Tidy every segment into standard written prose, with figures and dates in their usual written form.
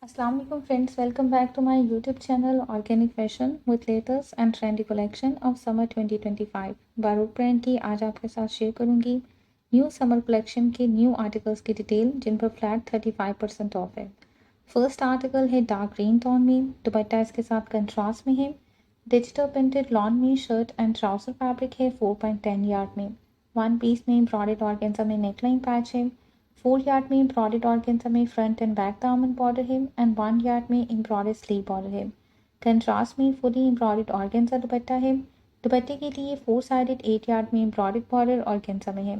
Assalamu alaikum friends, welcome back to my YouTube channel Organic Fashion with latest and trendy collection of summer 2025। Baruch brand की आज आपके साथ share करूंगी new summer collection के new articles की detail जिन पर flat 35% of है। First article है डार्क ग्रीन टोन में, दुपट्टा इसके साथ कंट्रास्ट में है। डिजिटल प्रिंटेड लॉन में शर्ट एंड ट्राउजर फैब्रिक है 4.10 यार्ड में। वन पीस में एम्ब्रॉयडर्ड ऑर्गेन्जा में नेकलाइन पैच है। 4 यार्ड में एम्ब्रॉयडर्ड ऑर्गेन्जा में फ्रंट एंड बैक दामन बॉर्डर है एंड 1 यार्ड में एम्ब्रॉयडर्ड स्लीव बॉर्डर है। कंट्रास्ट में फुली एम्ब्रॉयडर्ड ऑर्गेन्जा दुपट्टा है। दुपट्टे के लिए 4 साइडेड 8 यार्ड में एम्ब्रॉयडर्ड बॉर्डर ऑर्गेन्जा में है।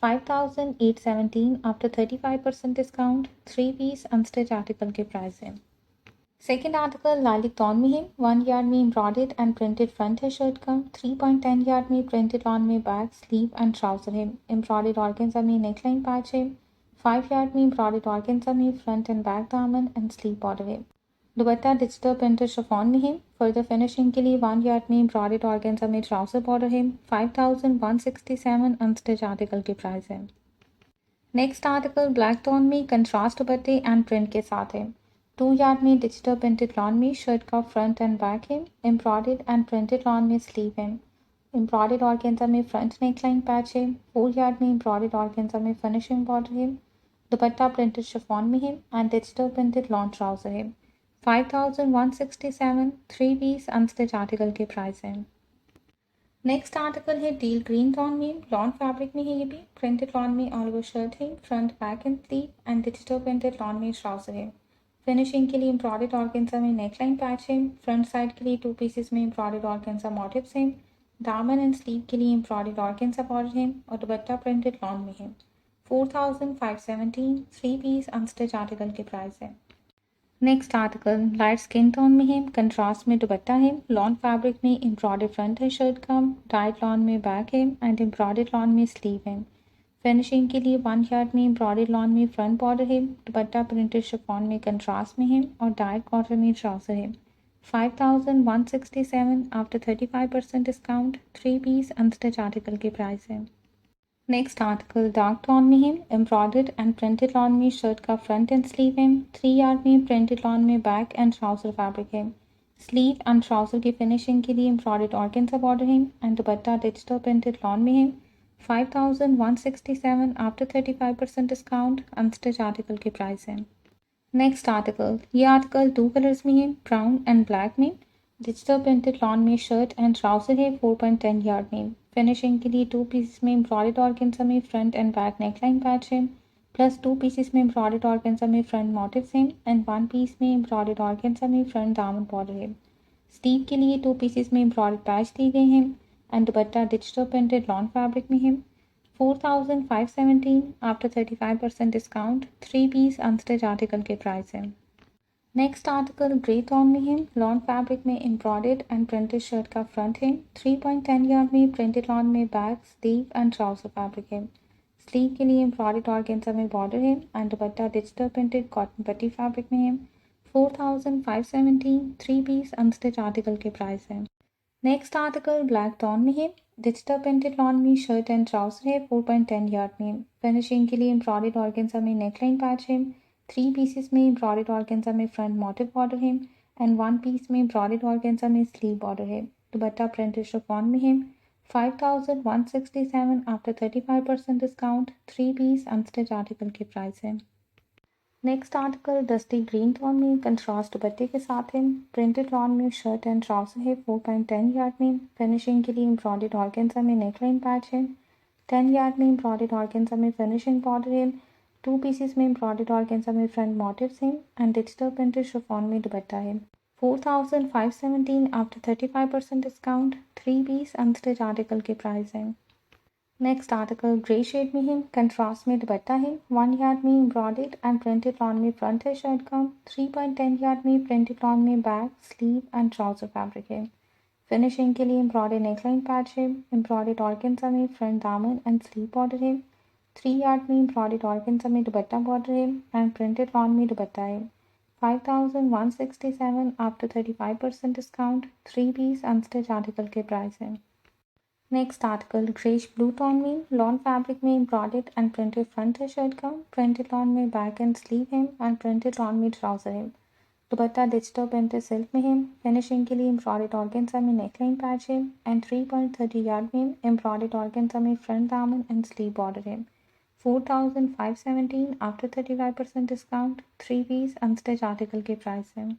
5817 after 35% discount 3 piece unstitch article के प्राइस है। सेकेंड आर्टिकल लालिक टॉन में है। 1 यार्ड में एम्ब्रॉयडर्ड एंड प्रिंटेड फ्रंट है शर्ट का। 3.10 यार्ड में प्रिंटेड लॉन में बैक स्लीव एंड ट्राउजर है। एम्ब्रॉयडर्ड ऑर्गेन्जा में नेकलाइन पैच है। 5 यार्ड में एम्ब्रॉयडर्ड ऑर्गेन्जा में फ्रंट एंड बैक दामन एंड स्लीव बॉर्डर है। दुपट्टा डिजिटल प्रिंटेड शिफॉन में है। फर्दर फिनिशिंग के लिए 1 यार्ड में एम्ब्रॉयडर्ड ऑर्गेन्जा में ट्राउजर बॉर्डर है। 5167 अनस्टिच आर्टिकल के प्राइस है। नेक्स्ट आर्टिकल ब्लैक टोन में कंट्रास्ट दुपट्टे एंड प्रिंट के साथ है। 2 यार्ड में डिजिटल प्रिंटेड लॉन में शर्ट का फ्रंट एंड बैक है। एम्ब्रॉयडर्ड एंड प्रिंटेड लॉन में स्लीव है। एम्ब्रॉयडर्ड ऑर्गेन्जा में फ्रंट नेकलाइन पैच है। 4 यार्ड में एम्ब्रॉयडर्ड ऑर्गेन्जा में फिनिशिंग बॉर्डर है। दुपट्टा प्रिंटेड शिफॉन में है and digital printed lawn trouser है। 5167 3 पीस अनस्टिच आर्टिकल के प्राइस है। नेक्स्ट आर्टिकल है डील ग्रीन टोन में, लॉन फैब्रिक में है। ये भी प्रिंटेड लॉन में ऑल ओवर शर्ट है, front back and sleeve and digital printed lawn में ट्राउजर है। फिनिशिंग के लिए एम्ब्रॉयडर्ड ऑर्गेन्जा में नेकलाइन पैच है। फ्रंट साइड के लिए 2 पीसेस में एम्ब्रॉयडर्ड ऑर्गेन्जा मोटिव्स हैं। दामन एंड स्लीव के लिए एम्ब्रॉयडर्ड ऑर्गेन्जा बॉर्डर है और दुपट्टा प्रिंटेड लॉन में है। 4517 3 पीस अनस्टिच आर्टिकल के प्राइस है। Next article light skin tone में है, कंट्रास्ट में दुपट्टा है। लॉन फैब्रिक में एम्ब्रॉयडर्ड फ्रंट है शर्ट का। डाइट लॉन में बैक है एंड एम्ब्रॉयडर्ड लॉन में स्लीव है। फिनिशिंग के लिए 1 यार्ड में एम्ब्रॉयडर्ड लॉन में फ्रंट बॉर्डर है। दुपट्टा प्रिंटेड शिफॉन में कंट्रास्ट में है और डाइट कॉटन में ट्राउजर है। 5167 after 35% discount 3 piece unstitch article के प्राइस है। नेक्स्ट आर्टिकल डार्क टोन में है, एम्ब्रॉयडर्ड एंड प्रिंटेड लॉन में शर्ट का फ्रंट एंड स्लीव है। 3 यार्ड में प्रिंटेड लॉन में बैक एंड ट्राउजर फैब्रिक है। स्लीव एंड ट्राउजर की फिनिशिंग के लिए एम्ब्रॉयडर्ड ऑर्गेन्जा बॉर्डर है and dupatta digital printed lawn में है। 5167 आफ्टर 35% डिस्काउंट अनस्टिच आर्टिकल के प्राइस है। नेक्स्ट आर्टिकल, ये आर्टिकल 2 कलर्स में है, ब्राउन एंड ब्लैक में। डिजिटल प्रिंटेड लॉन में शर्ट एंड ट्राउजर है 4.10 यार्ड में। फिनिशिंग के लिए 2 पीसेस में एम्ब्रॉयडर्ड ऑर्गेन्जा में front end back neckline patch है। प्लस 2 पीसेस में एम्ब्रॉयडर्ड ऑर्गेन्जा में फ्रंट मोटिव्स हैं एंड 1 पीस में एम्ब्रॉयडर्ड ऑर्गेन्जा में फ्रंट दामन बॉर्डर है। स्लीव के लिए 2 पीसेस में एम्ब्रॉयडर्ड पैच दिए गए हैं and dupatta digital printed lawn fabric में है। 4517 after 35% discount 3 piece unstitch article के प्राइस है। नेक्स्ट आर्टिकल ग्रे टोन में है, लॉन फैब्रिक में एम्ब्रॉयडर्ड एंड प्रिंटेड शर्ट का फ्रंट है। 3.10 यार्ड में प्रिंटेड लॉन में back sleeve and trouser fabric है। स्लीव के लिए एम्ब्रॉयडर्ड ऑर्गेन्जा में बॉर्डर है and dupatta digital printed cotton पट्टी फैब्रिक में है। 4517 3 पीस अनस्टिच आर्टिकल के प्राइस है। नेक्स्ट आर्टिकल ब्लैक टोन में है, डिजिटल प्रिंटेड लॉन में शर्ट एंड ट्राउजर है 4.10 यार्ड में। फिनिशिंग के लिए एम्ब्रॉयडर्ड ऑर्गेन्जा में नेकलाइन पैच है। 3 पीसेस में एम्ब्रॉयडर्ड ऑर्गेन्जा में फ्रंट मोटिव बॉर्डर है एंड 1 पीस में एम्ब्रॉयडर्ड ऑर्गेन्जा में स्लीव बॉर्डर है। दुपट्टा प्रिंटेड शिफॉन में है। 5167 after 35% discount 3 piece unstitch article के प्राइस है। Next article dusty green tone में कंट्रास्ट दुपट्टे के साथ है। प्रिंटेड लॉन में शर्ट एंड ट्राउजर है 4.10 यार्ड में। फिनिशिंग के लिए एम्ब्रॉयडर्ड ऑर्गेन्जा में नेकलाइन पैच है। 10 यार्ड में एम्ब्रॉयडर्ड ऑर्गेन्जा में फिनिशिंग बॉर्डर है। 2 पीसेस में एम्ब्रॉयडर्ड ऑर्गेन्जा में फ्रंट मोटिव्स हैं एंड डिजिटल प्रिंटेड शिफॉन में दुपट्टा है। 4517 after 35% discount 3 piece unstitch article के प्राइस है। नेक्स्ट आर्टिकल ग्रे शेड में है, कंट्रास्ट में दुपट्टा है। 1 यार्ड में एम्ब्रॉयडर्ड एंड प्रिंटेड लॉन में फ्रंट है शर्ट का। 3.10 यार्ड में प्रिंटेड लॉन में back sleeve and trouser fabric है। फिनिशिंग के लिए एम्ब्रॉयडर्ड नेकलाइन पैच है। एम्ब्रॉयडर्ड ऑर्गेन्जा में फ्रंट दामन एंड स्लीव बॉर्डर है। 3 यार्ड में एम्ब्रॉयडर्ड ऑर्गेन्जा में दुपट्टा बॉर्डर है एंड प्रिंटेड लॉन में दुपट्टा है। 5167 after 35% discount 3 piece unstitch article के प्राइस है। Next article greyish blue tone में लॉन फैब्रिक में एम्ब्रॉयडर्ड एंड प्रिंटेड फ्रंट है शर्ट का, प्रिंटेड लॉन में बैक एंड स्लीव है एंड प्रिंटेड लॉन में ट्राउजर है। दुपट्टा डिजिटल प्रिंटेड सिल्क में है। फिनिशिंग के लिए एम्ब्रॉयडर्ड ऑर्गेन्जा में नेकलाइन पैच है एंड 3.30 यार्ड में एम्ब्रॉयडर्ड ऑर्गेन्जा में फ्रंट दामन एंड स्लीव बॉर्डर है। 4517 after 35% discount. 3 piece unstitch article के प्राइस है।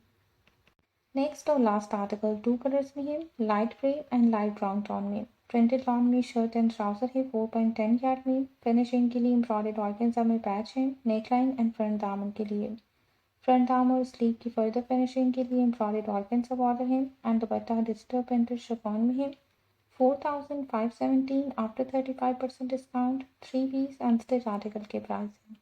नेक्स्ट और लास्ट आर्टिकल 2 कलर्स में है, light grey and light brown tone में। प्रिंटेड लॉन में शर्ट एंड ट्राउजर है 4.10 यार्ड में। फिनिशिंग के लिए एम्ब्रॉयडर्ड ऑर्गेन्जा में पैच है, नेकलाइन एंड फ्रंट दामन के लिए। फ्रंट आर्म और स्लीव की फर्दर फिनिशिंग के लिए एम्ब्रॉयडर्ड ऑर्गेन्जा बॉर्डर है and dupatta digital printed chiffon में है। 4517 after 35% discount. 3 piece unstitch article के प्राइस है।